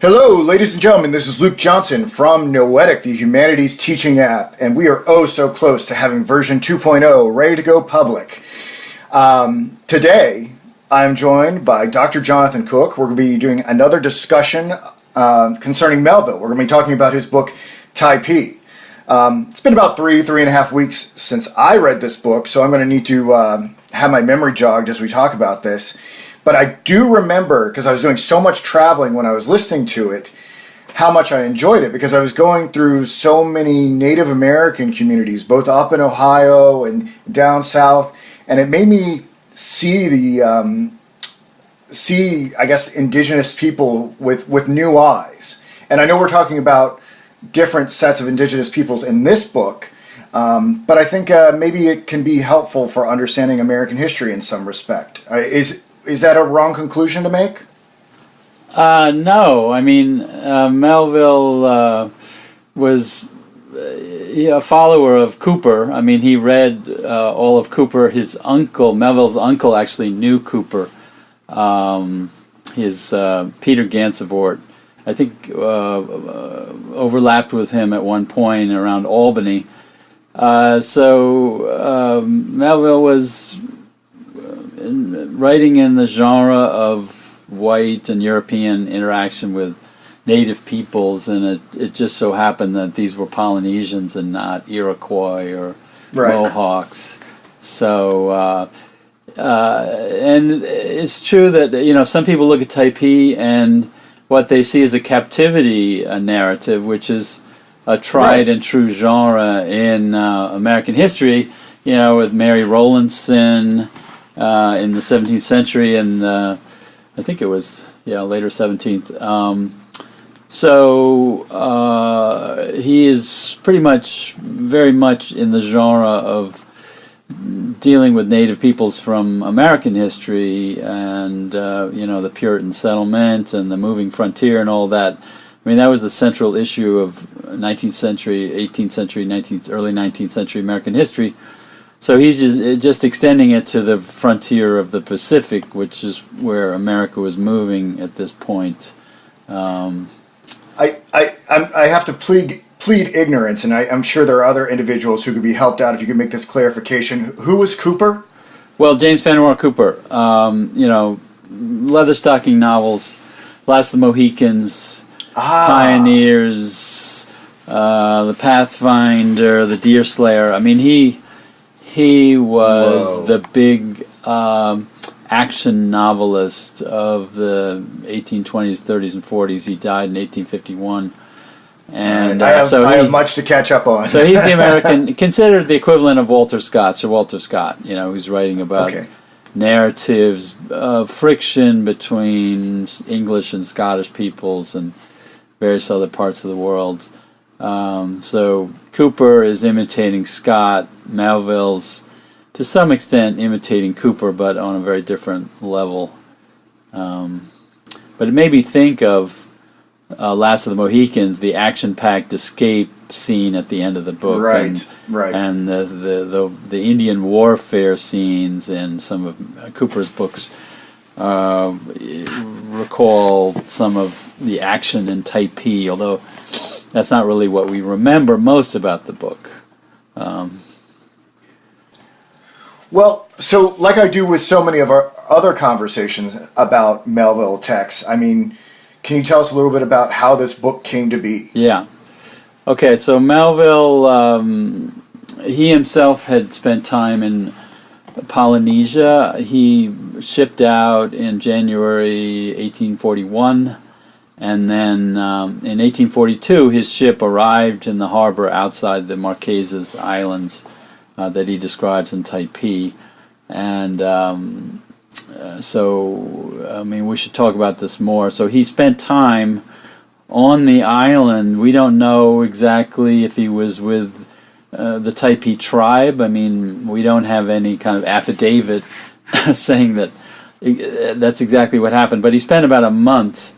Hello, ladies and gentlemen, this is Luke Johnson from Noetic, the Humanities Teaching app, and we are oh so close to having version 2.0 ready to go public. Today, I'm joined by Dr. Jonathan Cook. We're going to be doing another discussion concerning Melville. We're going to be talking about his book, Typee. It's been about three and a half weeks since I read this book, so I'm going to need to have my memory jogged as we talk about this. But I do remember, because I was doing so much traveling when I was listening to it, how much I enjoyed it, because I was going through so many Native American communities, both up in Ohio and down south, and it made me see I guess, indigenous people with new eyes. And I know we're talking about different sets of indigenous peoples in this book, but I think maybe it can be helpful for understanding American history in some respect. Is that a wrong conclusion to make? No. I mean, Melville was a follower of Cooper. I mean, he read all of Cooper. His uncle, Melville's uncle, actually knew Cooper. His Peter Gansevoort, I think, overlapped with him at one point around Albany. So Melville was writing in the genre of white and European interaction with native peoples, and it just so happened that these were Polynesians and not Iroquois or Mohawks. So, and it's true that some people look at Typee and what they see is a captivity narrative, which is a tried and true genre in American history. With Mary Rowlandson. In the 17th century, and I think it was later 17th. So he is very much in the genre of dealing with native peoples from American history, and the Puritan settlement and the moving frontier and all that. I mean, that was the central issue of 19th century, 18th century, early 19th century American history. So he's just extending it to the frontier of the Pacific, which is where America was moving at this point. I have to plead ignorance, and I'm sure there are other individuals who could be helped out if you could make this clarification. Who was Cooper? Well, James Fenimore Cooper. Leatherstocking novels, Last of the Mohicans, Pioneers, The Pathfinder, The Deerslayer. I mean, he was the big action novelist of the 1820s, 30s, and 40s. He died in 1851. And I have much to catch up on. So he's the American, considered the equivalent of Walter Scott, Sir Walter Scott, who's writing about narratives of friction between English and Scottish peoples and various other parts of the world. So Cooper is imitating Scott. Melville's, to some extent, imitating Cooper, but on a very different level. But it made me think of Last of the Mohicans, the action-packed escape scene at the end of the book, and the Indian warfare scenes in some of Cooper's books. Recall some of the action in Typee, although that's not really what we remember most about the book. Well, so like I do with so many of our other conversations about Melville texts, I mean, can you tell us a little bit about how this book came to be? Yeah. Okay, so Melville, he himself had spent time in Polynesia. He shipped out in January 1841. And then in 1842, his ship arrived in the harbor outside the Marquesas Islands that he describes in Typee. And we should talk about this more. So he spent time on the island. We don't know exactly if he was with the Typee tribe. I mean, we don't have any kind of affidavit saying that that's exactly what happened. But he spent about a month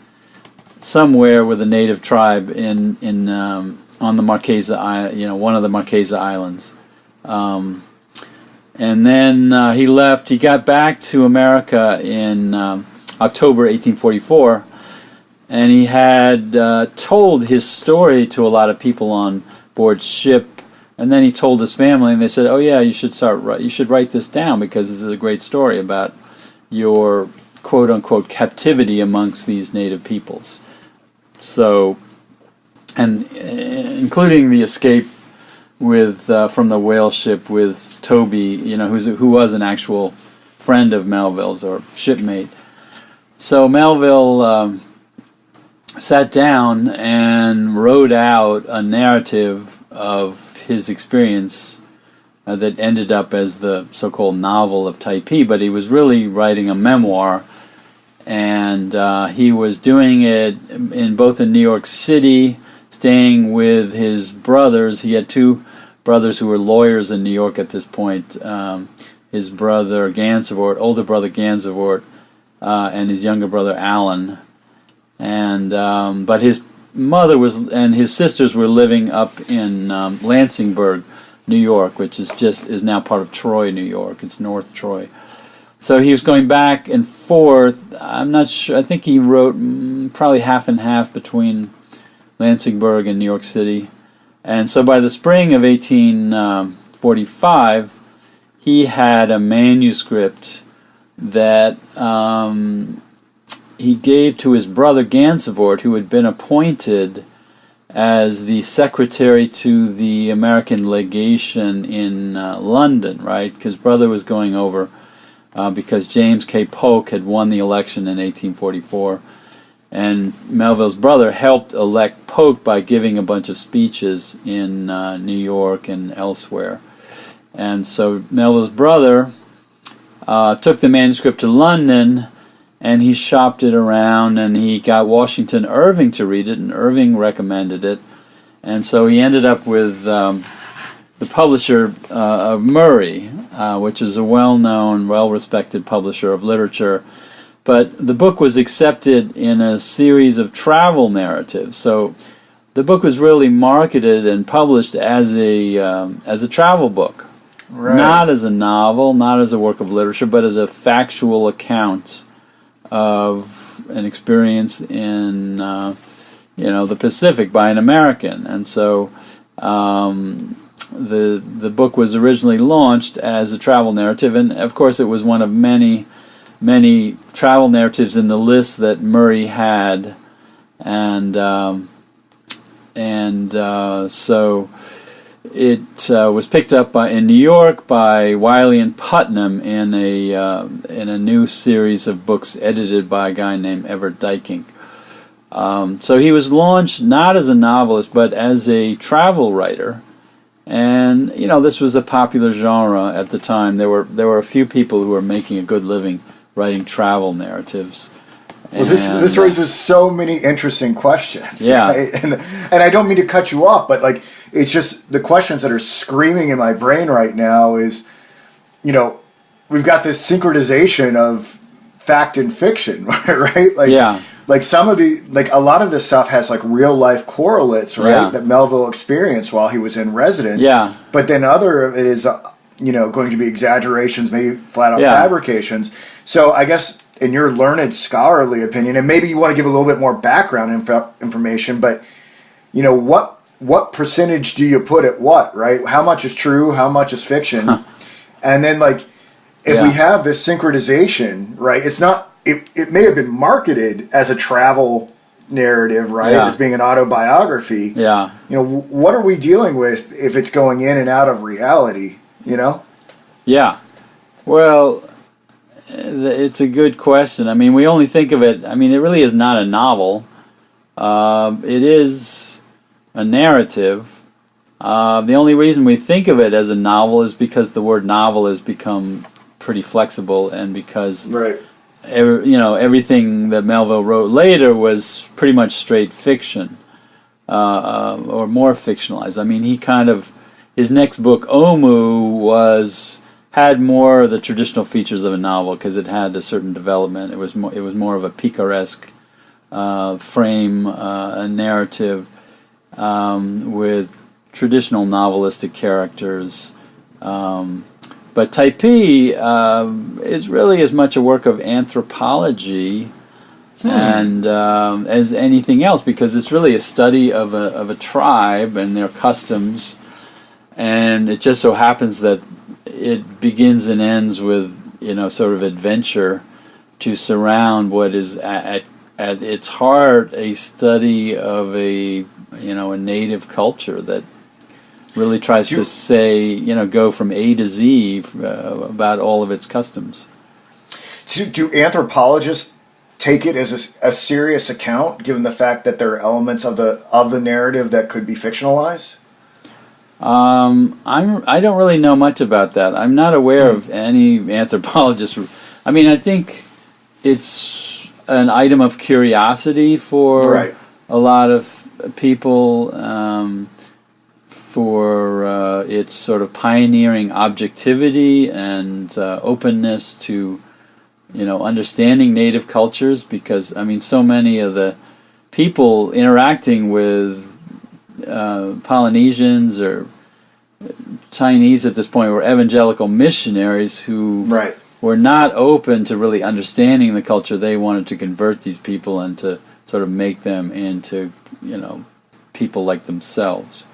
somewhere with a native tribe on the Marquesa, one of the Marquesa Islands, and then he left. He got back to America in October 1844, and he had told his story to a lot of people on board ship. And then he told his family, and they said, "Oh yeah, you should write this down because this is a great story about your quote unquote captivity amongst these native peoples." So, and including the escape with from the whale ship with Toby, who was an actual friend of Melville's or shipmate. So Melville sat down and wrote out a narrative of his experience that ended up as the so-called novel of Typee, but he was really writing a memoir, and he was doing it both in New York City, staying with his brothers. He had two brothers who were lawyers in New York at this point. His brother Gansevoort, older brother Gansevoort, and his younger brother Alan. And but his mother and his sisters were living up in Lansingburg, New York, which is now part of Troy, New York. It's North Troy. So he was going back and forth. I'm not sure. I think he wrote probably half and half between Lansingburg and New York City. And so by the spring of 1845, he had a manuscript that he gave to his brother Gansevoort, who had been appointed as the secretary to the American legation in London, right? Because brother was going over because James K. Polk had won the election in 1844. And Melville's brother helped elect Polk by giving a bunch of speeches in New York and elsewhere. And so Melville's brother took the manuscript to London, and he shopped it around, and he got Washington Irving to read it, and Irving recommended it. And so he ended up with the publisher of Murray, which is a well-known, well-respected publisher of literature. But the book was accepted in a series of travel narratives. So the book was really marketed and published as a travel book, right. Not as a novel, not as a work of literature, but as a factual account of an experience in the Pacific by an American. And so the book was originally launched as a travel narrative, and of course it was one of many travel narratives in the list that Murray had, and so it was picked up in New York by Wiley and Putnam in a new series of books edited by a guy named Everett Dykink. So he was launched not as a novelist but as a travel writer, and this was a popular genre at the time. There were a few people who were making a good living writing travel narratives. Well, this raises so many interesting questions. Yeah, right? And I don't mean to cut you off, but it's just the questions that are screaming in my brain right now is, we've got this synchronization of fact and fiction, right? Like some of a lot of this stuff has real life correlates, right? Yeah. That Melville experienced while he was in residence. Yeah. But then other of it is, going to be exaggerations, maybe flat out fabrications. So I guess in your learned scholarly opinion, and maybe you want to give a little bit more background information, but what percentage do you put at what, right? How much is true? How much is fiction? Huh. And then if we have this synchronization, right? It's not. It may have been marketed as a travel narrative, right? Yeah. As being an autobiography. Yeah. What are we dealing with if it's going in and out of reality? Yeah. Well, it's a good question. I mean, we only think of it. I mean, it really is not a novel. It is a narrative. The only reason we think of it as a novel is because the word novel has become pretty flexible, and because right. Everything that Melville wrote later was pretty much straight fiction, or more fictionalized. I mean, his next book, Omu, had more of the traditional features of a novel because it had a certain development. It was more of a picaresque frame, a narrative with traditional novelistic characters. But Typee is really as much a work of anthropology and as anything else, because it's really a study of a tribe and their customs, and it just so happens that it begins and ends with sort of adventure to surround what is at its heart a study of a native culture that really tries to say, go from A to Z about all of its customs. Do anthropologists take it as a serious account, given the fact that there are elements of the narrative that could be fictionalized? I don't really know much about that. I'm not aware of any anthropologists. I mean, I think it's an item of curiosity for a lot of people, for its sort of pioneering objectivity and openness to, understanding native cultures, because, so many of the people interacting with Polynesians or Chinese at this point were evangelical missionaries who were not open to really understanding the culture. They wanted to convert these people and to sort of make them into, people like themselves.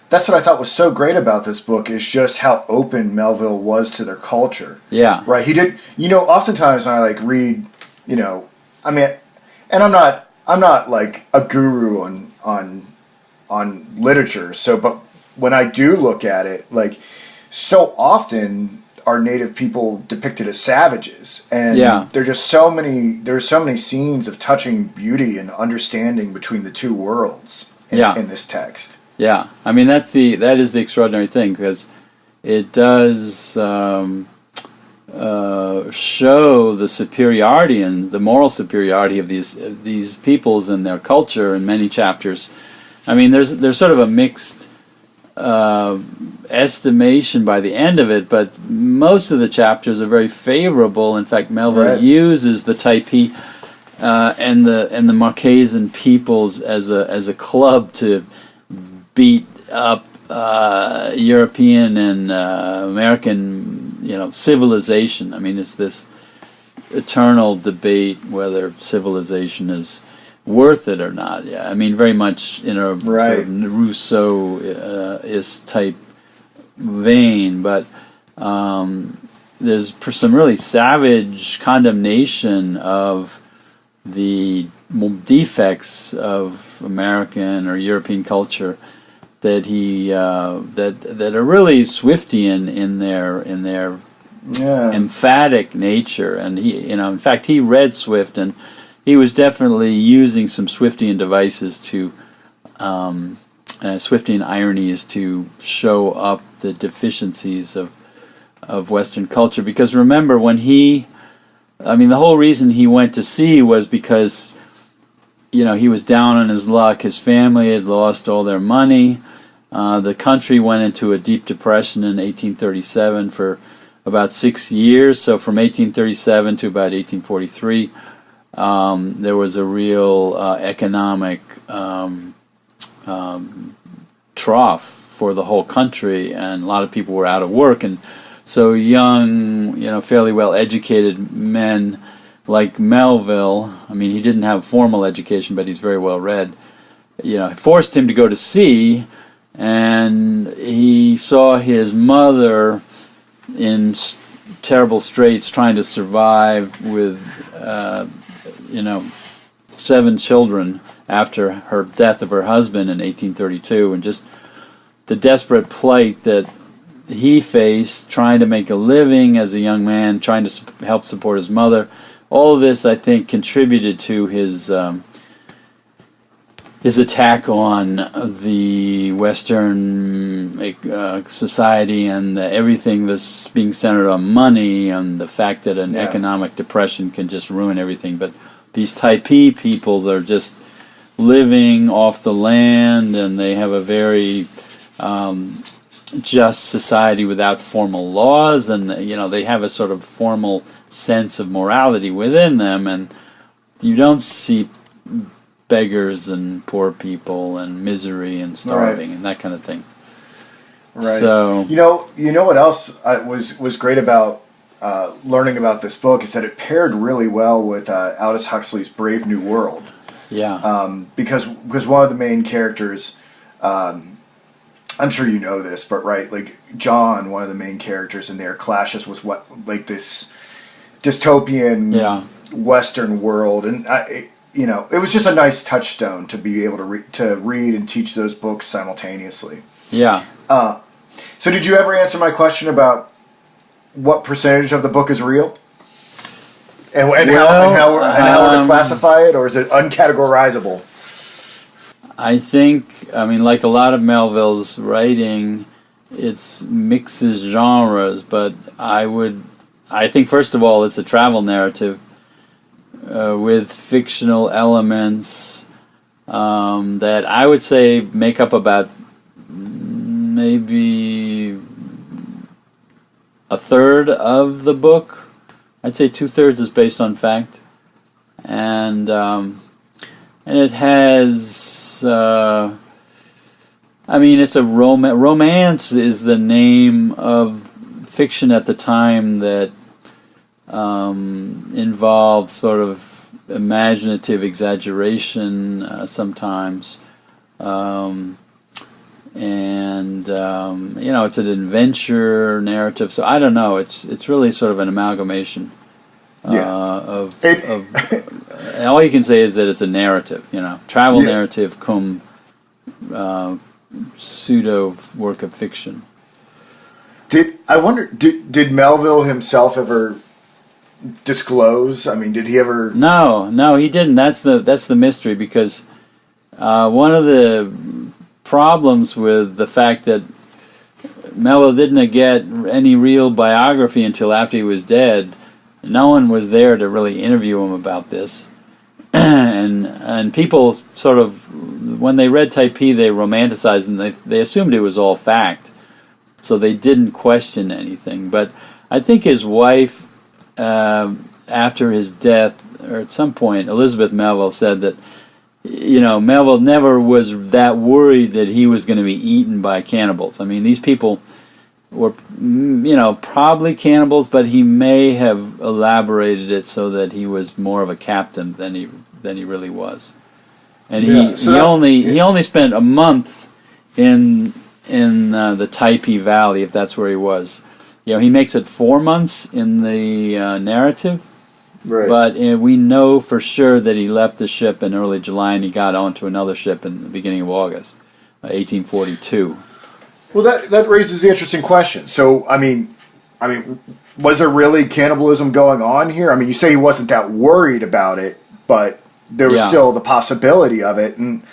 That's what I thought was so great about this book, is just how open Melville was to their culture. Yeah. Right. He did, oftentimes when I read, and I'm not like a guru on literature. So, but when I do look at it, so often are native people depicted as savages, and there's so many scenes of touching beauty and understanding between the two worlds in this text. Yeah, that is the extraordinary thing, because it does show the superiority and the moral superiority of these peoples and their culture in many chapters. There's sort of a mixed estimation by the end of it, but most of the chapters are very favorable. In fact, Melville uses the Typee and the Marquesan peoples as a club to beat up European and American, civilization. it's this eternal debate whether civilization is worth it or not. Yeah, very much in a sort of Rousseau-ist type vein, but there's some really savage condemnation of the defects of American or European culture that he that are really Swiftian in their emphatic nature. And he, in fact, he read Swift, and he was definitely using some Swiftian devices to Swiftian ironies to show up the deficiencies of Western culture. Because remember, when the whole reason he went to sea was because he was down on his luck. His family had lost all their money. The country went into a deep depression in 1837 for about 6 years. So from 1837 to about 1843, there was a real economic trough for the whole country, and a lot of people were out of work. And so young, fairly well-educated men like Melville, he didn't have formal education, but he's very well read, forced him to go to sea, and he saw his mother in terrible straits trying to survive with, 7 children after her death of her husband in 1832, and just the desperate plight that he faced trying to make a living as a young man, trying to help support his mother. All of this, I think, contributed to his attack on the Western society and everything that's being centered on money, and the fact that an economic depression can just ruin everything. But these Typee peoples are just living off the land, and they have a very just society without formal laws, and they have a sort of formal sense of morality within them, and you don't see beggars and poor people and misery and starving and that kind of thing. Right. So you know what else was great about learning about this book is that it paired really well with Aldous Huxley's Brave New World. Yeah. Because one of the main characters, I'm sure you know this, but right, like John, one of the main characters in there, clashes with this dystopian Western world, and it was just a nice touchstone to be able to read and teach those books simultaneously. Yeah. So did you ever answer my question about what percentage of the book is real? And how we're to classify it, or is it uncategorizable? I think, like a lot of Melville's writing, it mixes genres, but I think first of all it's a travel narrative with fictional elements that I would say make up about maybe a third of the book. I'd say 2/3 is based on fact, and it has. It's a romance is the name of fiction at the time that involved sort of imaginative exaggeration sometimes. It's an adventure narrative. So I don't know. It's really sort of an amalgamation of all you can say is that it's a narrative. Travel narrative cum pseudo work of fiction. Did Melville himself ever disclose? Did he ever? No, he didn't. That's the mystery, because one of the problems with the fact that Melville didn't get any real biography until after he was dead. No one was there to really interview him about this, and people sort of, when they read Typee, they romanticized and they assumed it was all fact, so they didn't question anything. But I think his wife, after his death, or at some point, Elizabeth Melville said that Melville never was that worried that he was going to be eaten by cannibals. These people were, probably cannibals, but he may have elaborated it so that he was more of a captain than he really was. And he only spent a month in the Typee Valley, if that's where he was. He makes it 4 months in the narrative. Right. But we know for sure that he left the ship in early July and he got onto another ship in the beginning of August, 1842. Well, that raises the interesting question. So, was there really cannibalism going on here? You say he wasn't that worried about it, but there was still the possibility of it. And,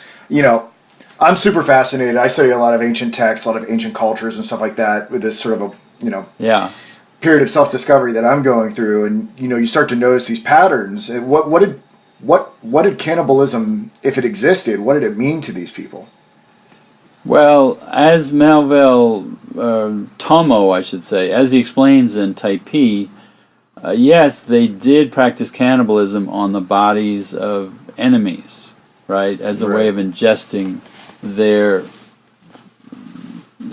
I'm super fascinated. I study a lot of ancient texts, a lot of ancient cultures and stuff like that with this sort of period of self-discovery that I'm going through, and you start to notice these patterns. What did cannibalism, if it existed, what did it mean to these people? Well, as Melville, Tomo, I should say, as he explains in Typee, yes, they did practice cannibalism on the bodies of enemies, right, as a way of ingesting their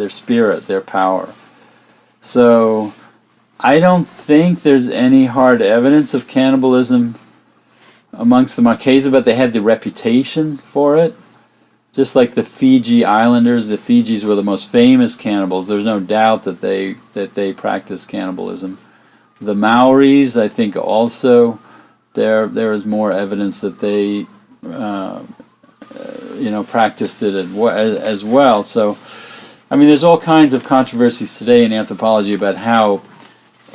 spirit, their power. So I don't think there's any hard evidence of cannibalism amongst the Marquesa, but they had the reputation for it. Just like the Fiji Islanders, the Fijis were the most famous cannibals. There's no doubt that they practiced cannibalism. The Maoris, I think, also there is more evidence that they practiced it as well. So, there's all kinds of controversies today in anthropology about how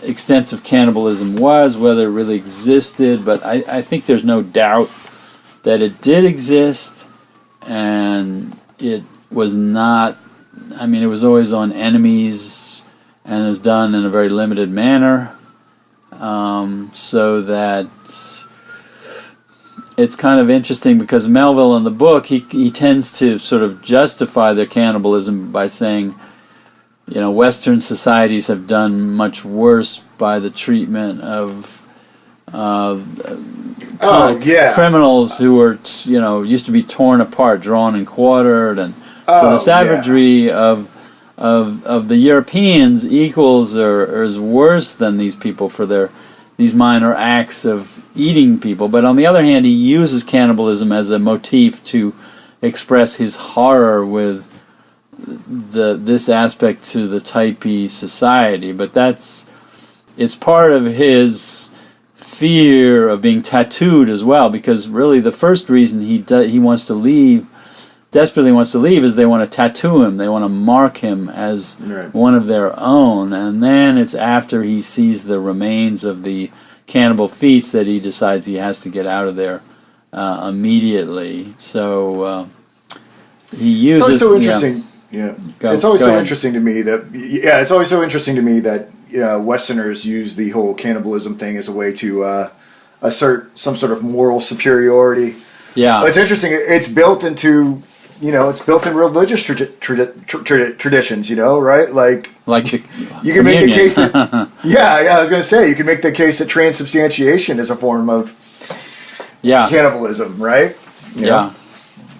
extensive cannibalism was, whether it really existed, but I think there's no doubt that it did exist, and it was not, it was always on enemies, and it was done in a very limited manner, so that it's kind of interesting because Melville in the book, he tends to sort of justify their cannibalism by saying, Western societies have done much worse by the treatment of criminals who were, used to be torn apart, drawn and quartered, and so the savagery of of the Europeans equals or is worse than these people for these minor acts of eating people. But on the other hand, he uses cannibalism as a motif to express his horror with this aspect to the Typee society. But it's part of his fear of being tattooed as well, because really the first reason he wants to leave, desperately wants to leave, is they want to tattoo him. They want to mark him as one of their own. And then it's after he sees the remains of the cannibal feast that he decides he has to get out of there immediately. So he uses... It's always so interesting. It's always so interesting to me that Westerners use the whole cannibalism thing as a way to assert some sort of moral superiority. Yeah, it's interesting. It's built into it's built in religious traditions. Right? Like you can make the case that I was going to say you can make the case that transubstantiation is a form of cannibalism, right? You know?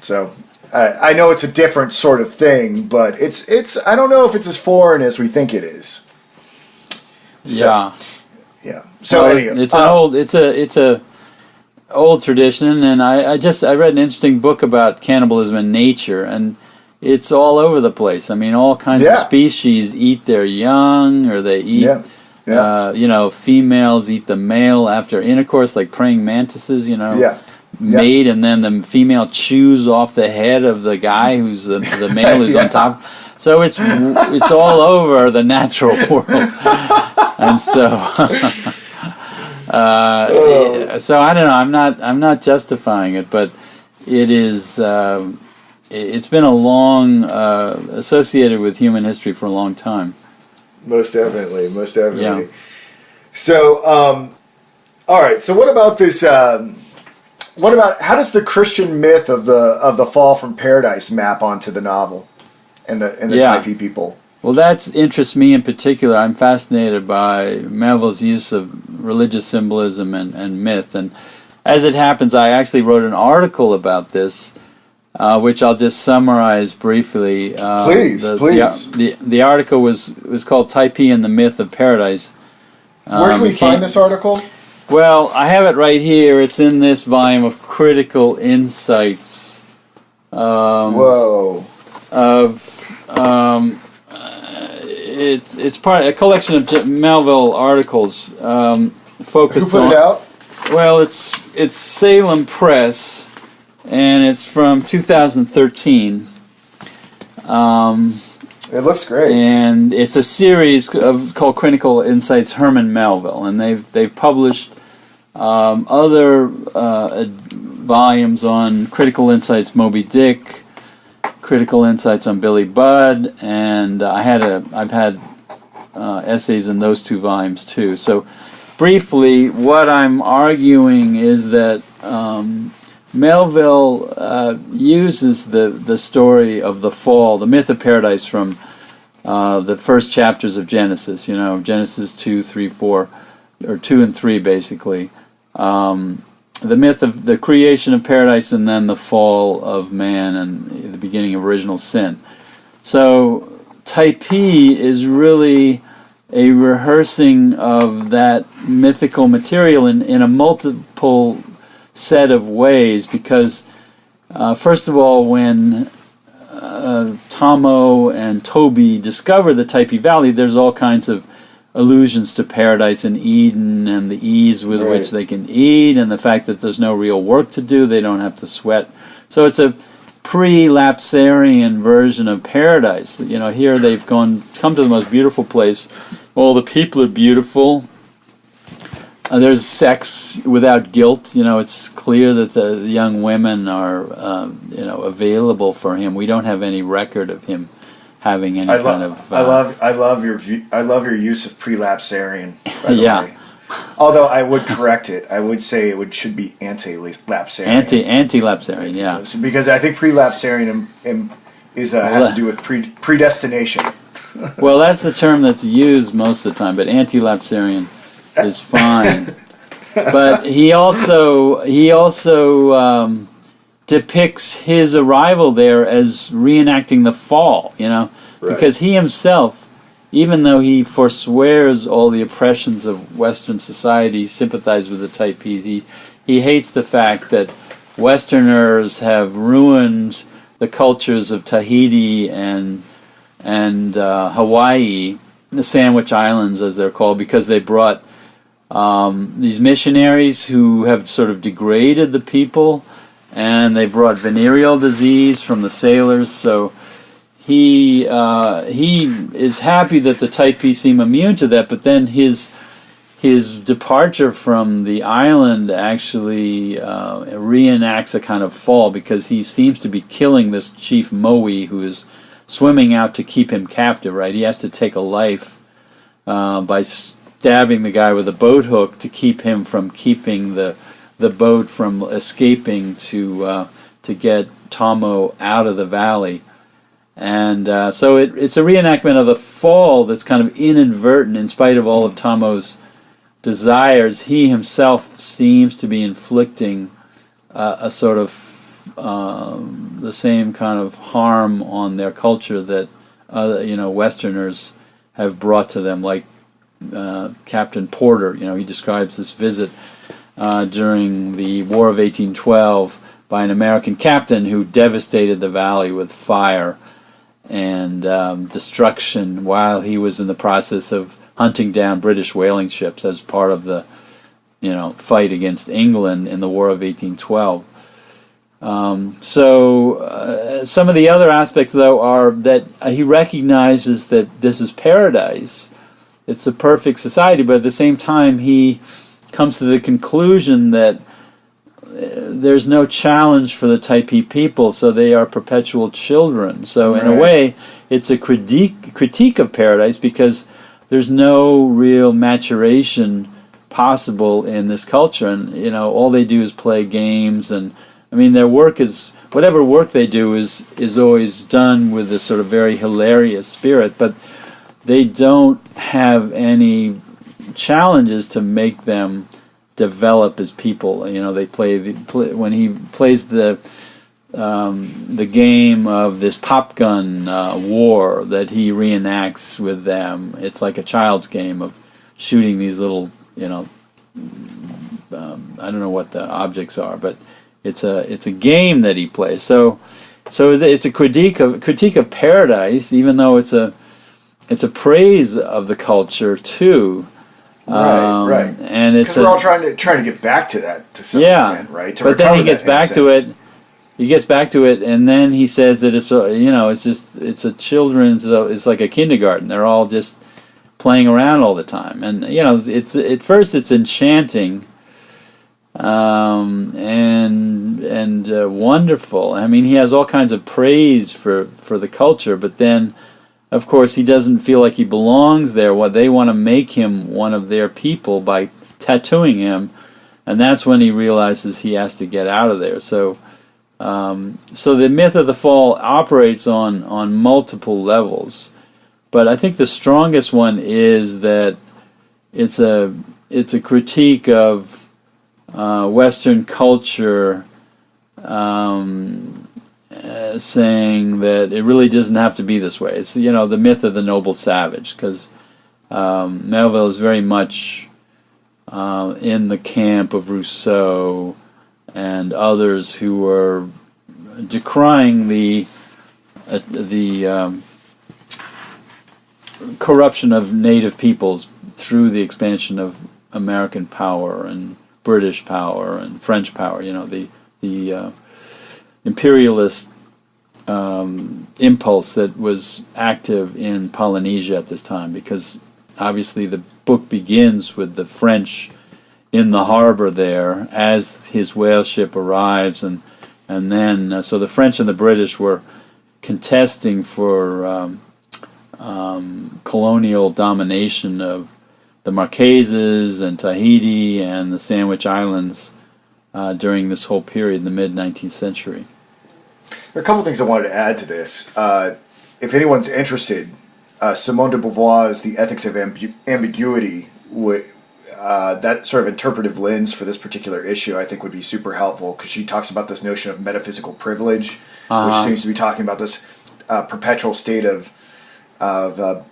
So. I know it's a different sort of thing, but it's I don't know if it's as foreign as we think it is. So, So anyway, it's a old tradition, and I read an interesting book about cannibalism in nature, and it's all over the place. I mean, all kinds of species eat their young, or they eat. Females eat the male after intercourse, like praying mantises. Mate, and then the female chews off the head of the guy who's the male who's on top. So it's all over the natural world, and so so I don't know. I'm not justifying it, but it is. It's been a long associated with human history for a long time. Most definitely. Yeah. So, all right. So, what about this? What about how does the Christian myth of the fall from paradise map onto the novel and the Typee people? Well, that interests me in particular. I'm fascinated by Melville's use of religious symbolism and myth. And as it happens, I actually wrote an article about this, which I'll just summarize briefly. Please. The article was called Typee and the Myth of Paradise. Where can we find this article? Well, I have it right here. It's in this volume of Critical Insights. It's part of a collection of Melville articles focused on. Who put it out? Well, it's Salem Press, and it's from 2013. It looks great, and it's a series called Critical Insights Herman Melville, and they've published other volumes on Critical Insights Moby Dick, Critical Insights on Billy Budd, and I've had essays in those two volumes too. So, briefly, what I'm arguing is that Melville uses the story of the fall, the myth of paradise from the first chapters of Genesis, Genesis 2, 3, 4, or 2 and 3 basically. The myth of the creation of paradise and then the fall of man and the beginning of original sin. So Typee is really a rehearsing of that mythical material in a multiple set of ways, because first of all, when Tomo and Toby discover the Typee Valley, there's all kinds of allusions to paradise and Eden and the ease with which they can eat, and the fact that there's no real work to do, they don't have to sweat. So it's a pre-lapsarian version of paradise. Here they've come to the most beautiful place. All the people are beautiful. There's sex without guilt. It's clear that the young women are, available for him. We don't have any record of him having any kind of. I love your use of prelapsarian. By the way. Although I would correct it, I would say should be anti-lapsarian. Anti-lapsarian, yeah. Because I think prelapsarian has to do with predestination. Well, that's the term that's used most of the time, but anti-lapsarian is fine. But he also depicts his arrival there as reenacting the fall. because he himself, even though he forswears all the oppressions of Western society, sympathizes with the Typees, he hates the fact that Westerners have ruined the cultures of Tahiti and Hawaii, the Sandwich Islands as they're called, because they brought these missionaries who have sort of degraded the people, and they brought venereal disease from the sailors. So he is happy that the Typee seem immune to that, but then his departure from the island actually reenacts a kind of fall, because he seems to be killing this chief Moe who is swimming out to keep him captive, right? He has to take a life by stabbing the guy with a boat hook to keep him from keeping the boat from escaping to get Tomo out of the valley. And so it's a reenactment of the fall that's kind of inadvertent in spite of all of Tomo's desires. He himself seems to be inflicting a sort of the same kind of harm on their culture that Westerners have brought to them, like Captain Porter. He describes this visit during the War of 1812 by an American captain who devastated the valley with fire and destruction while he was in the process of hunting down British whaling ships as part of the fight against England in the War of 1812. Some of the other aspects, though, are that he recognizes that this is paradise. It's the perfect society, but at the same time he comes to the conclusion that there's no challenge for the Typee people, so they are perpetual children. So in a way, it's a critique of paradise, because there's no real maturation possible in this culture, and all they do is play games. And I mean, their work is, whatever work they do is always done with this sort of very hilarious spirit, but they don't have any challenges to make them develop as people. They play when he plays the game of this pop gun war that he reenacts with them. It's like a child's game of shooting these little, I don't know what the objects are, but it's a game that he plays. So it's a critique of paradise, even though it's a praise of the culture too. Right. And it's we're all trying to get back to that to some extent, right? But then he gets back to it. He gets back to it, and then he says that it's a children's. It's like a kindergarten. They're all just playing around all the time, and it's at first it's enchanting, and wonderful. I mean, he has all kinds of praise for the culture, but then, of course, he doesn't feel like he belongs there. They want to make him one of their people by tattooing him, and that's when he realizes he has to get out of there. So the myth of the fall operates on multiple levels, but I think the strongest one is that it's a critique of Western culture, saying that it really doesn't have to be this way. It's the myth of the noble savage, because Melville is very much in the camp of Rousseau and others who are decrying the corruption of native peoples through the expansion of American power and British power and French power. The imperialist impulse that was active in Polynesia at this time, because obviously the book begins with the French in the harbor there as his whale ship arrives, and then so the French and the British were contesting for colonial domination of the Marquesas and Tahiti and the Sandwich Islands during this whole period in the mid-19th century. There are a couple things I wanted to add to this. If anyone's interested, Simone de Beauvoir's The Ethics of Ambiguity, that sort of interpretive lens for this particular issue, I think would be super helpful, because she talks about this notion of metaphysical privilege, which seems to be talking about this perpetual state of of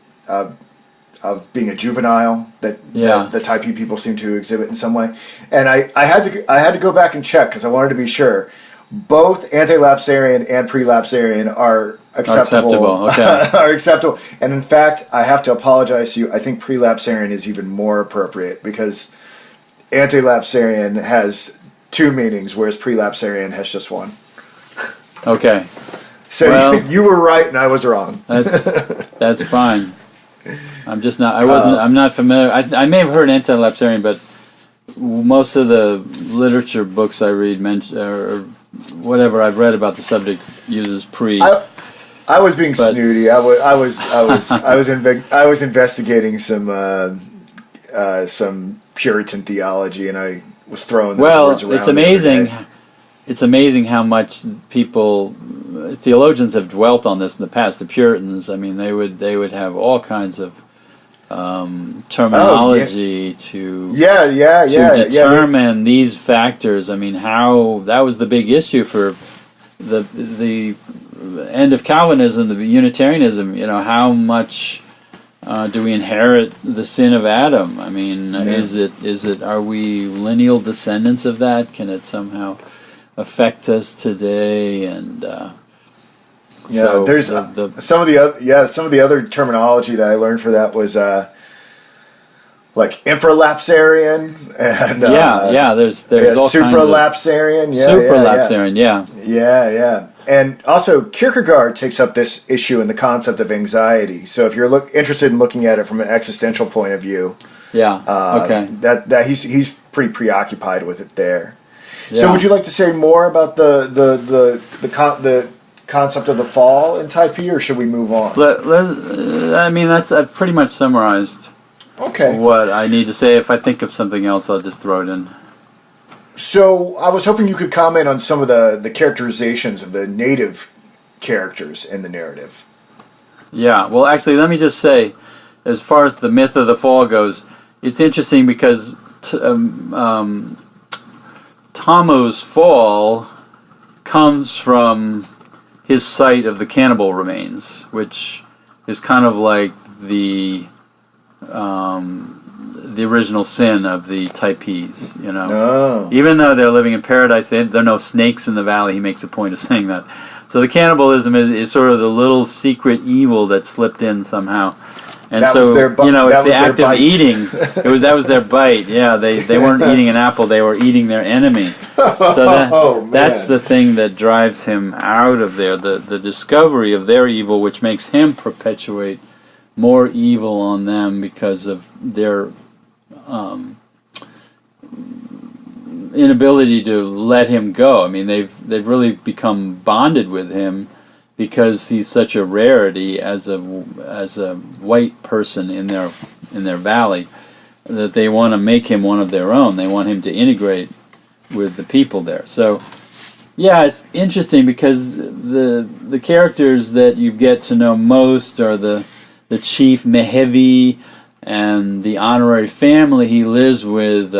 of being a juvenile that the Typee people seem to exhibit in some way. And I had to go back and check because I wanted to be sure. Both anti-lapsarian and pre-lapsarian are acceptable. Okay. Are acceptable. And in fact, I have to apologize to you. I think pre-lapsarian is even more appropriate because anti-lapsarian has two meanings, whereas pre-lapsarian has just one. Okay. So well, you were right and I was wrong. That's fine. I'm just not. I'm not familiar. I may have heard anti-lapsarian, but most of the literature books I read or whatever I've read about the subject uses pre. I was being snooty. I was investigating some Puritan theology, and I was throwing the words around. Well, it's amazing. It's amazing how much theologians have dwelt on this in the past. The Puritans, I mean, they would have all kinds of terminology to determine these factors. I mean, how that was the big issue for the end of Calvinism, the Unitarianism. You know, how much do we inherit the sin of Adam? I mean, is it are we lineal descendants of that? Can it somehow affect us today? And so there's some of the other terminology that I learned for that was like infralapsarian and there's all supralapsarian, supralapsarian, and also Kierkegaard takes up this issue in the concept of anxiety. So if you're interested in looking at it from an existential point of view, that he's pretty preoccupied with it there. Yeah. So would you like to say more about the concept of the fall in Typee, or should we move on? I mean, I've pretty much summarized what I need to say. If I think of something else, I'll just throw it in. So I was hoping you could comment on some of the characterizations of the native characters in the narrative. Yeah, well, actually, let me just say, as far as the myth of the fall goes, it's interesting because Tamu's fall comes from his sight of the cannibal remains, which is kind of like the original sin of the Typees, you know. Oh. Even though they're living in paradise, there are no snakes in the valley. He makes a point of saying that. So the cannibalism is sort of the little secret evil that slipped in somehow. And that so, it's the act of eating. That was their bite. Yeah, they weren't eating an apple; they were eating their enemy. So that's the thing that drives him out of there. The discovery of their evil, which makes him perpetuate more evil on them because of their inability to let him go. I mean, they've really become bonded with him, because he's such a rarity as a white person in their valley, that they want to make him one of their own. They want him to integrate with the people there. So, it's interesting because the characters that you get to know most are the chief Mehevi and the honorary family he lives with,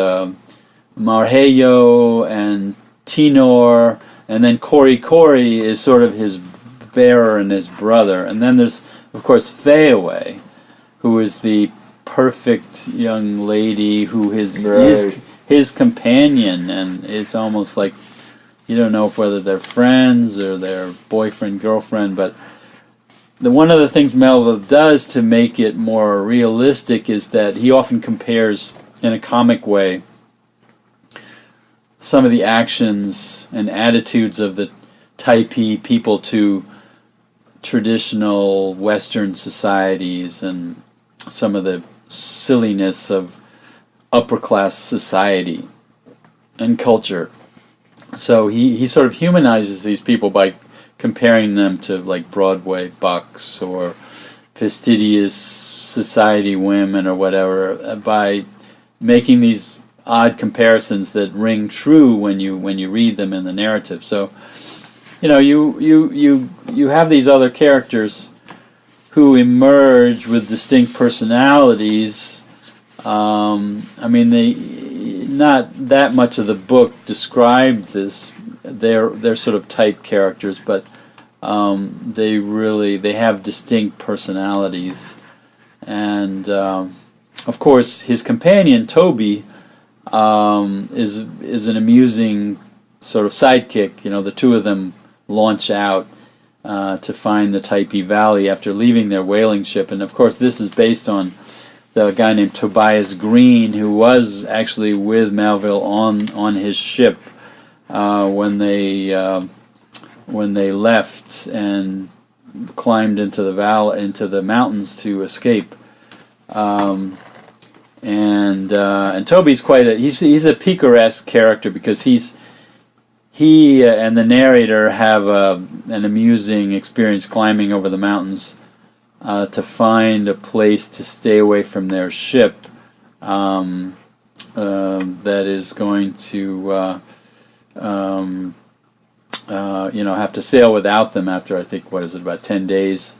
Marheyo and Tinor, and then Kori is sort of his bearer and his brother. And then there's, of course, Fayaway, who is the perfect young lady who is his companion, and it's almost like you don't know whether they're friends or they're boyfriend, girlfriend. But one of the things Melville does to make it more realistic is that he often compares, in a comic way, some of the actions and attitudes of the Typee people to traditional Western societies and some of the silliness of upper-class society and culture. So he sort of humanizes these people by comparing them to like Broadway bucks or fastidious society women or whatever, by making these odd comparisons that ring true when you read them in the narrative. So you have these other characters who emerge with distinct personalities. I mean, not that much of the book describes this. They're sort of type characters, but they have distinct personalities, and of course his companion Toby is an amusing sort of sidekick. The two of them launch out to find the Typee Valley after leaving their whaling ship, and of course this is based on the guy named Toby Green, who was actually with Melville on his ship when they left and climbed into the mountains to escape. And Toby's he's a picaresque character because he and the narrator have an amusing experience climbing over the mountains to find a place to stay away from their ship that is going to have to sail without them after, I think, about 10 days.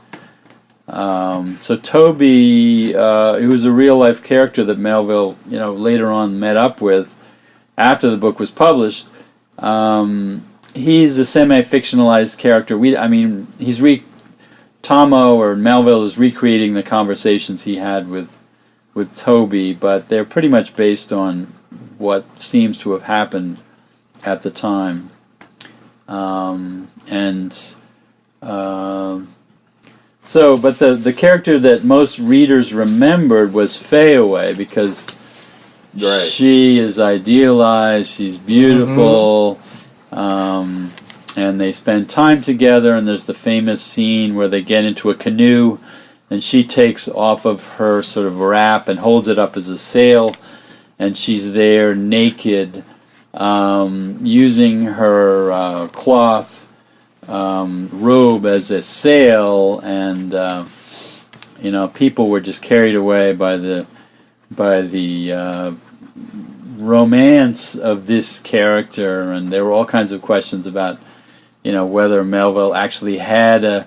So Toby, who was a real-life character that Melville, later on met up with after the book was published, he's a semi-fictionalized character. Tomo or Melville is recreating the conversations he had with Toby, but they're pretty much based on what seems to have happened at the time. But the character that most readers remembered was Fayaway, because she is idealized, she's beautiful, and they spend time together, and there's the famous scene where they get into a canoe, and she takes off of her sort of wrap and holds it up as a sail, and she's there naked, using her cloth robe as a sail, and people were just carried away by the romance of this character, and there were all kinds of questions about whether Melville actually had a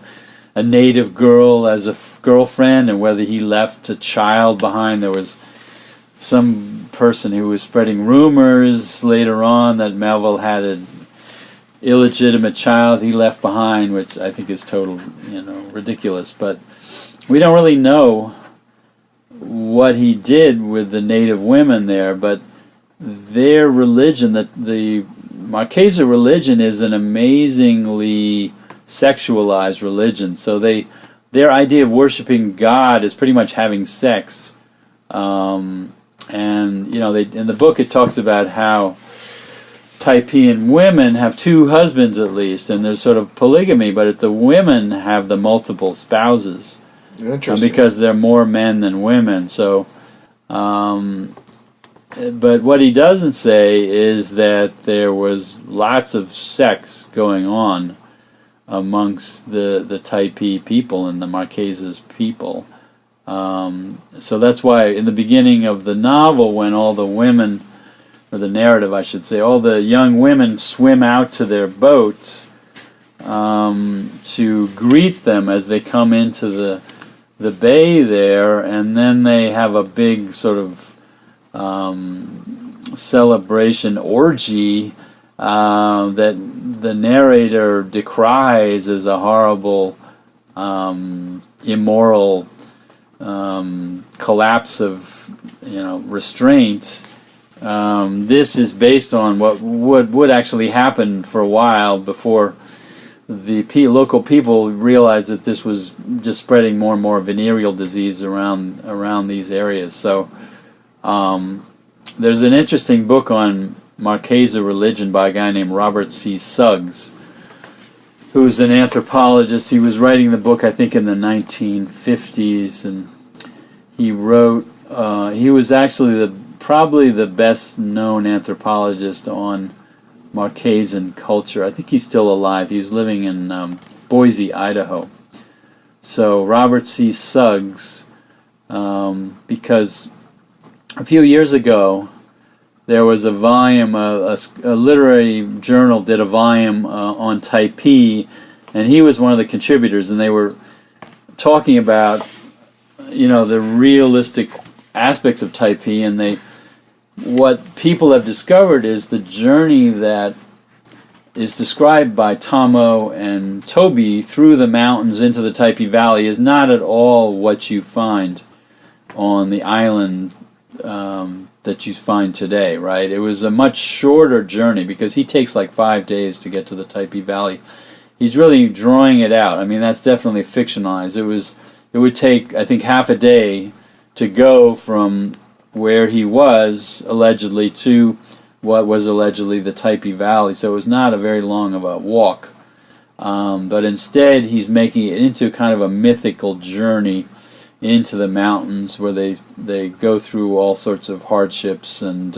native girl as a girlfriend, and whether he left a child behind. There was some person who was spreading rumors later on that Melville had an illegitimate child he left behind, which I think is total, ridiculous. But we don't really know what he did with the native women there, but their religion, the Marquesa religion, is an amazingly sexualized religion. So their idea of worshiping God is pretty much having sex. In the book it talks about how Typean women have two husbands at least, and there's sort of polygamy, but the women have the multiple spouses. Interesting. Because they're more men than women. So, but what he doesn't say is that there was lots of sex going on amongst the Typee people and the Marquesas people. So that's why in the beginning of the novel, when all the women, or the narrative I should say, all the young women swim out to their boats to greet them as they come into the bay there, and then they have a big sort of celebration orgy that the narrator decries as a horrible, immoral collapse of restraints. This is based on what would actually happen for a while before the local people realized that this was just spreading more and more venereal disease around these areas. So there's an interesting book on Marquesa religion by a guy named Robert C. Suggs, who's an anthropologist. He was writing the book, I think, in the 1950s, and he wrote. He was actually probably the best known anthropologist on Marquesan culture. I think he's still alive. He was living in Boise, Idaho. So Robert C. Suggs, because a few years ago there was a volume, a literary journal did a volume on Typee, and he was one of the contributors, and they were talking about the realistic aspects of Typee, and what people have discovered is the journey that is described by Tomo and Toby through the mountains into the Typee Valley is not at all what you find on the island that you find today, right? It was a much shorter journey because he takes like 5 days to get to the Typee Valley. He's really drawing it out. I mean, that's definitely fictionalized. It would take, I think, half a day to go from where he was allegedly to what was allegedly the Typee Valley. So it was not a very long of a walk. But instead, he's making it into kind of a mythical journey into the mountains where they go through all sorts of hardships, and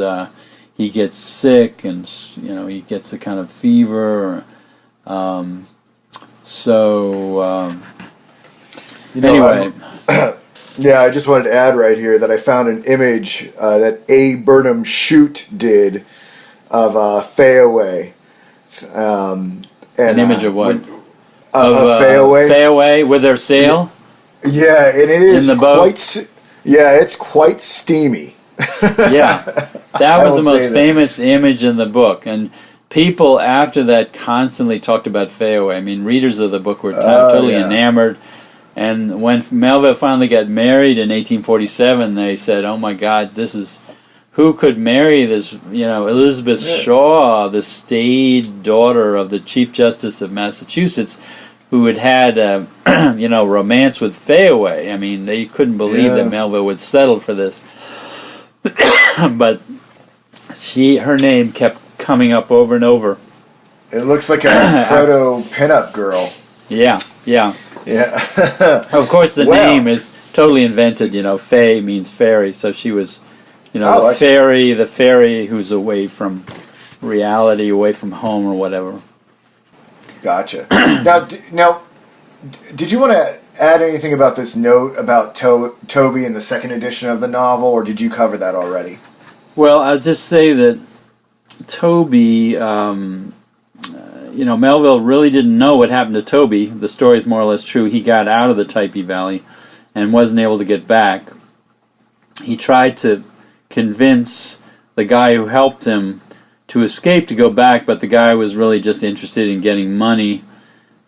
he gets sick, and he gets a kind of fever. Anyway. Yeah, I just wanted to add right here that I found an image that A. Burnham Shute did of Fayaway. An image of what? Of Fayaway. Fayaway with their sail? Yeah, and it is in the boat? It's quite steamy. Yeah, that was the most famous image in the book, and people after that constantly talked about Fayaway. I mean, readers of the book were totally enamored. And when Melville finally got married in 1847, they said, "Oh my God, who could marry this? Elizabeth Shaw, the staid daughter of the Chief Justice of Massachusetts, who had a romance with Fayaway." I mean, they couldn't believe that Melville would settle for this. But her name kept coming up over and over. It looks like a proto pinup girl. Yeah. Of course, the name is totally invented. Fay means fairy, so she was, the fairy who's away from reality, away from home, or whatever. Gotcha. Now, did you want to add anything about this note about Toby in the second edition of the novel, or did you cover that already? Well, I'll just say that Toby. Melville really didn't know what happened to Toby. The story is more or less true. He got out of the Typee Valley and wasn't able to get back. He tried to convince the guy who helped him to escape to go back, but the guy was really just interested in getting money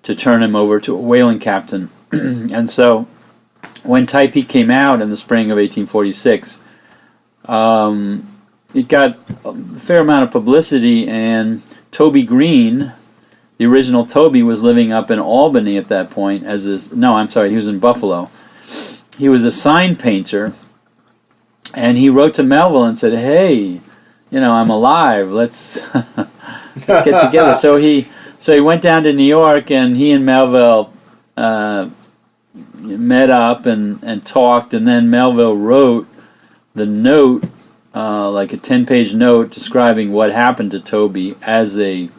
to turn him over to a whaling captain. And so when Typee came out in the spring of 1846, it got a fair amount of publicity, and Toby Green, the original Toby, was living up in Albany at that point. He was in Buffalo. He was a sign painter, and he wrote to Melville and said, "Hey, I'm alive. Let's get together." So he went down to New York, and he and Melville met up and talked, and then Melville wrote the note, like a 10-page note describing what happened to Toby as a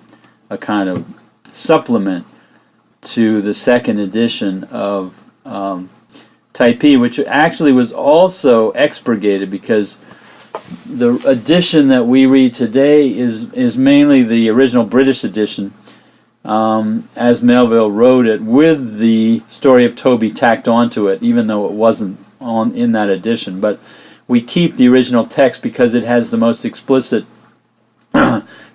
kind of supplement to the second edition of Typee, which actually was also expurgated because the edition that we read today is mainly the original British edition, as Melville wrote it, with the story of Toby tacked onto it, even though it wasn't in that edition. But we keep the original text because it has the most explicit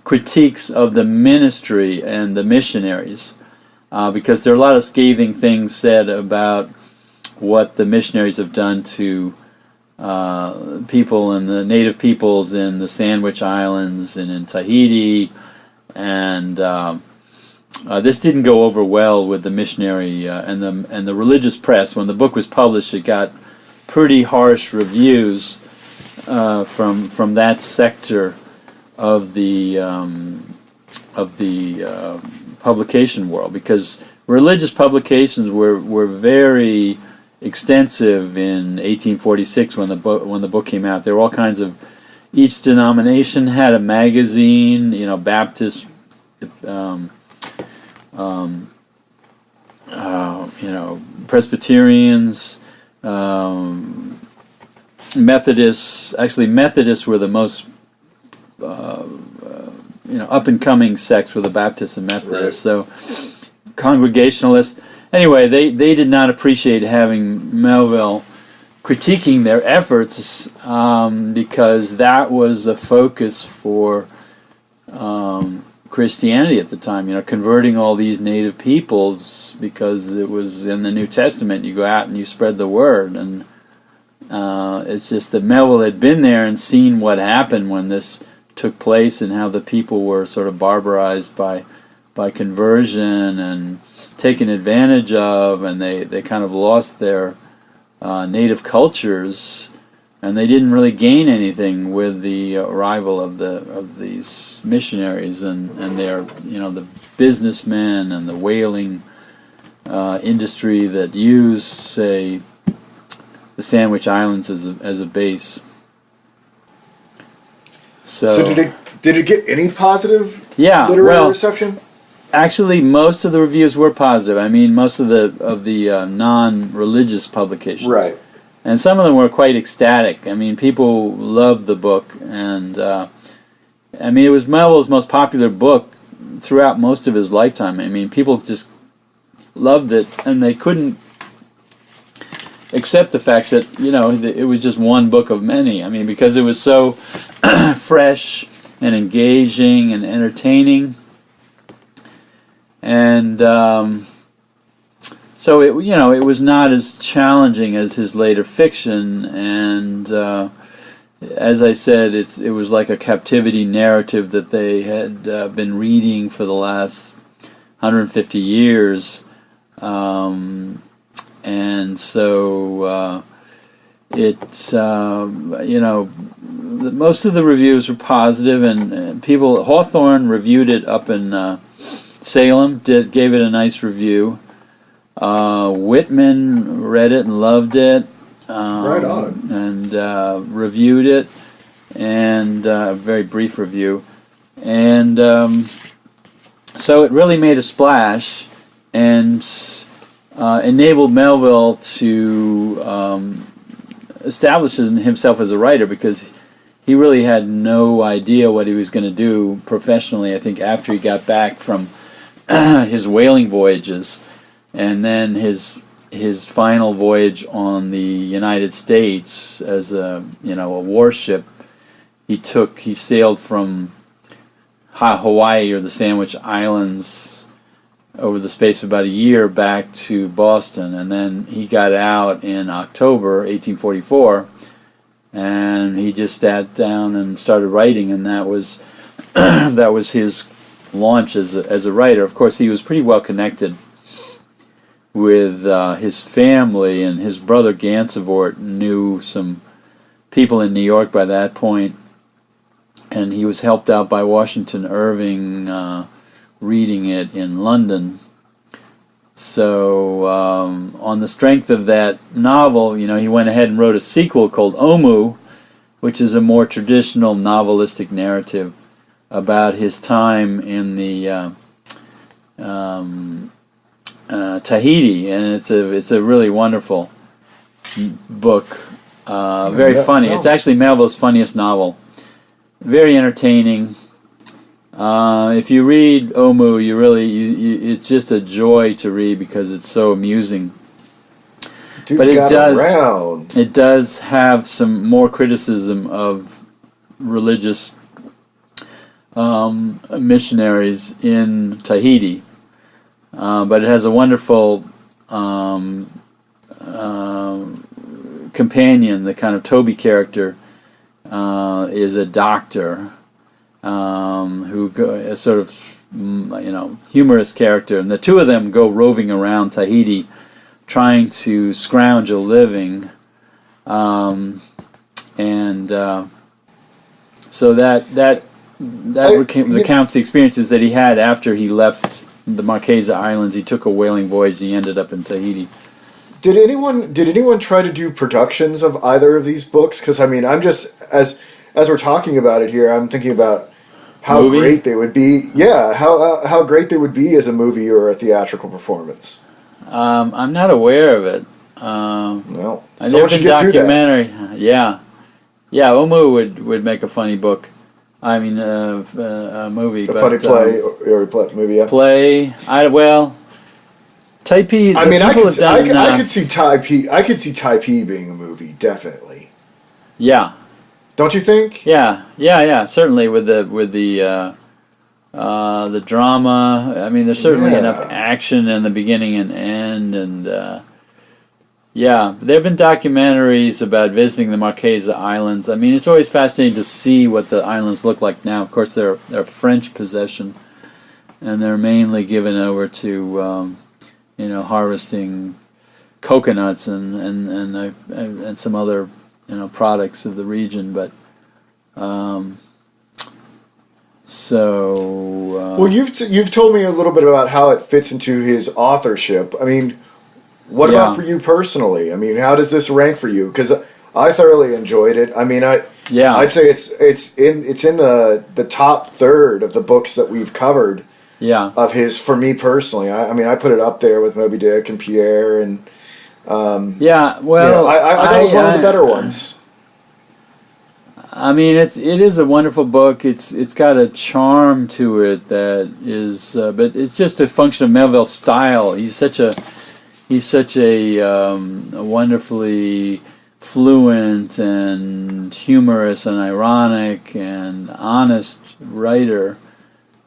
critiques of the ministry and the missionaries, because there are a lot of scathing things said about what the missionaries have done to people and the native peoples in the Sandwich Islands and in Tahiti, and this didn't go over well with the missionary and the religious press. When the book was published, it got pretty harsh reviews from that sector of the publication world, because religious publications were very extensive in 1846 when the book came out. There were all kinds of. Each denomination had a magazine. Baptist, Presbyterians, Methodists. Actually, Methodists were the most up-and-coming sects were the Baptists and Methodists. Right. So Congregationalists. Anyway, they did not appreciate having Melville critiquing their efforts, because that was a focus for Christianity at the time, converting all these native peoples because it was in the New Testament. You go out and you spread the word, and it's just that Melville had been there and seen what happened when this took place and how the people were sort of barbarized by conversion and taken advantage of, and they kind of lost their native cultures. And they didn't really gain anything with the arrival of these missionaries and their the businessmen and the whaling industry that used, say, the Sandwich Islands as a base. So did it get any positive literary reception? Actually, most of the reviews were positive. I mean, most of the non-religious publications. Right. And some of them were quite ecstatic. I mean, people loved the book, and it was Melville's most popular book throughout most of his lifetime. I mean, people just loved it, and they couldn't accept the fact that it was just one book of many. I mean, because it was so fresh and engaging and entertaining, and so it was not as challenging as his later fiction, and as I said, it was like a captivity narrative that they had been reading for the last 150 years, and so most of the reviews were positive, and people. Hawthorne reviewed it up in Salem, gave it a nice review. Whitman read it and loved it, right on, and reviewed it, and a very brief review, and so it really made a splash, and enabled Melville to establish himself as a writer, because he really had no idea what he was going to do professionally. I think after he got back from his whaling voyages. And then his final voyage on the United States as a warship, he sailed from Hawaii or the Sandwich Islands over the space of about a year back to Boston, and then he got out in October 1844, and he just sat down and started writing, and that was his launch as a writer. Of course, he was pretty well connected with his family, and his brother Gansevoort knew some people in New York by that point, and he was helped out by Washington Irving reading it in London. So on the strength of that novel, he went ahead and wrote a sequel called Omu, which is a more traditional novelistic narrative about his time in the Tahiti, and it's a really wonderful book. Very funny. It's actually Melville's funniest novel. Very entertaining. If you read Omu, it's just a joy to read because it's so amusing. Dude, but it does have some more criticism of religious missionaries in Tahiti. But it has a wonderful companion. The kind of Toby character is a doctor who a sort of humorous character, and the two of them go roving around Tahiti, trying to scrounge a living, so that recounts the experiences that he had after he left the Marquesa Islands. He took a whaling voyage and he ended up in Tahiti. Did anyone try to do productions of either of these books? Because I'm just as we're talking about it here, I'm thinking about how great they would be. Yeah, how great they would be as a movie or a theatrical performance. I'm not aware of it. Well, I never did documentary. Yeah, Omu would make a funny book. I mean, a movie. Funny play or a movie. Yeah. Play. Typee. I could see Typee. I could see Typee being a movie, definitely. Yeah. Don't you think? Yeah. Certainly with the the drama. I mean, there's certainly Yeah. enough action in the beginning and end, and yeah, there have been documentaries about visiting the Marquesa Islands. I mean, it's always fascinating to see what the islands look like now. Of course, they're French possession, and they're mainly given over to harvesting coconuts and some other products of the region, but. Well, you've told me a little bit about how it fits into his authorship. I mean, what about for you personally? I mean, how does this rank for you? Because I thoroughly enjoyed it. I mean, I'd say it's in the top third of the books that we've covered. Yeah. Of his, for me personally, I mean, I put it up there with Moby Dick and Pierre, and yeah. Well, I thought it was one of the better ones. I mean, it is a wonderful book. It's got a charm to it that is, but it's just a function of Melville's style. He's such a wonderfully fluent and humorous and ironic and honest writer.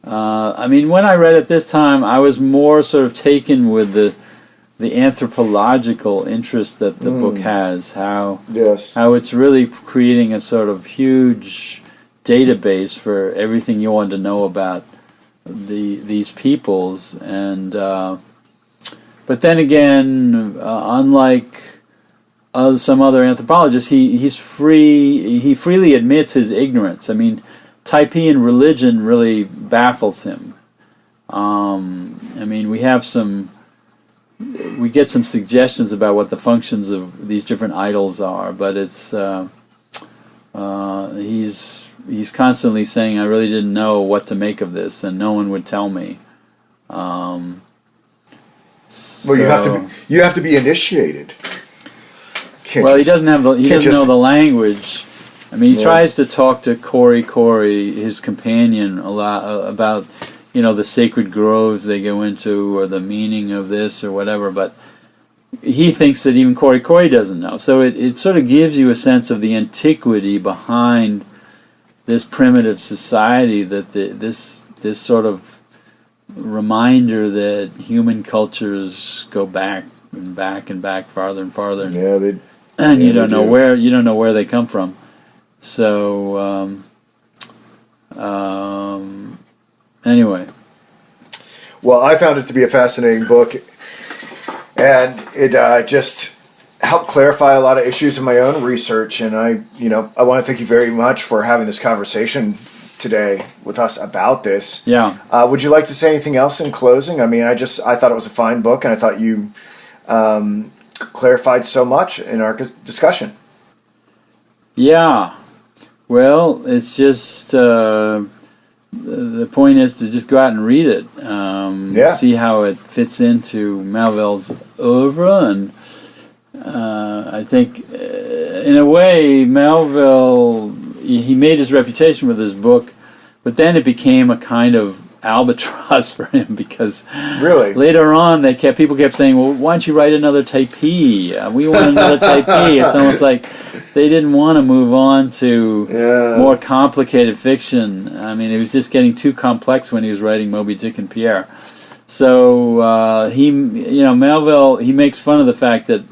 I mean, when I read it this time, I was more sort of taken with the anthropological interest that the book has, how it's really creating a sort of huge database for everything you want to know about these peoples, and but then again, unlike some other anthropologists, he freely admits his ignorance. I mean, Typean religion really baffles him. I mean, we get some suggestions about what the functions of these different idols are, but it's he's constantly saying, "I really didn't know what to make of this, and no one would tell me." Well, you have to be initiated. He doesn't know the language. I mean, he tries to talk to Corey, his companion, a lot about the sacred groves they go into, or the meaning of this, or whatever, but he thinks that even Corey doesn't know. So it sort of gives you a sense of the antiquity behind this primitive society, that this sort of reminder that human cultures go back and back and back, farther and farther. You don't know where they come from. So anyway. Well, I found it to be a fascinating book, and it just helped clarify a lot of issues in my own research. And I want to thank you very much for having this conversation today with us about this. Yeah. Would you like to say anything else in closing? I mean, I thought it was a fine book, and I thought you clarified so much in our discussion. Yeah. Well, it's just the point is to just go out and read it, see how it fits into Melville's oeuvre, and I think in a way Melville, he made his reputation with his book, but then it became a kind of albatross for him, because later on people kept saying, "Well, why don't you write another Typee? We want another Typee." It's almost like they didn't want to move on to more complicated fiction. I mean, it was just getting too complex when he was writing Moby Dick and Pierre. So Melville, he makes fun of the fact that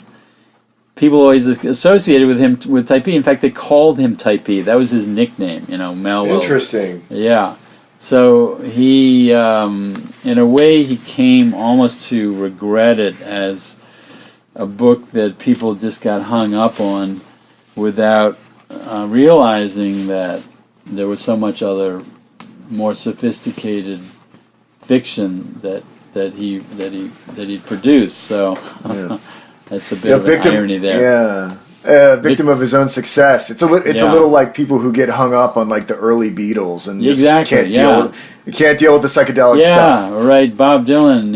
people always associated with him with Typee. In fact, they called him Typee. That was his nickname. Melville. Interesting. Yeah. So he, in a way, he came almost to regret it as a book that people just got hung up on, without realizing that there was so much other, more sophisticated fiction that he produced. So that's a bit of an irony there. Yeah. Victim of his own success. It's a little like people who get hung up on like the early Beatles and just can't deal with the psychedelic stuff. Yeah, right. Bob Dylan,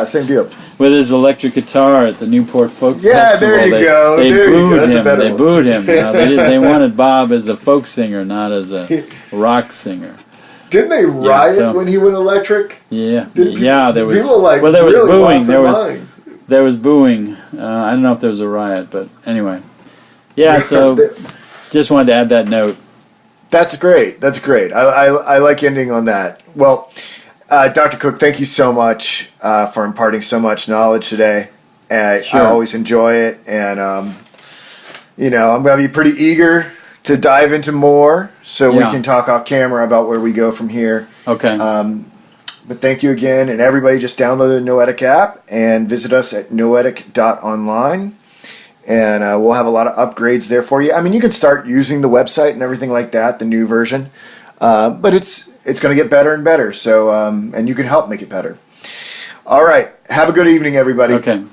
same deal. With his electric guitar at the Newport Folk Festival. Yeah, there you go. They booed That's him. a better They one. booed him. They wanted Bob as a folk singer, not as a rock singer. Didn't they riot when he went electric? Yeah, there was. People there was really booing. lost their minds. There was booing. I don't know if there was a riot, but anyway. Yeah, so just wanted to add that note. That's great. That's great. I like ending on that. Well, Dr. Cook, thank you so much for imparting so much knowledge today. Sure. I always enjoy it, and I'm going to be pretty eager to dive into more, so we can talk off camera about where we go from here. Okay. But thank you again, and everybody just download the Noetic app and visit us at noetic.online. And we'll have a lot of upgrades there for you. I mean, you can start using the website and everything like that, the new version. But it's going to get better and better. So, and you can help make it better. All right. Have a good evening, everybody. Okay.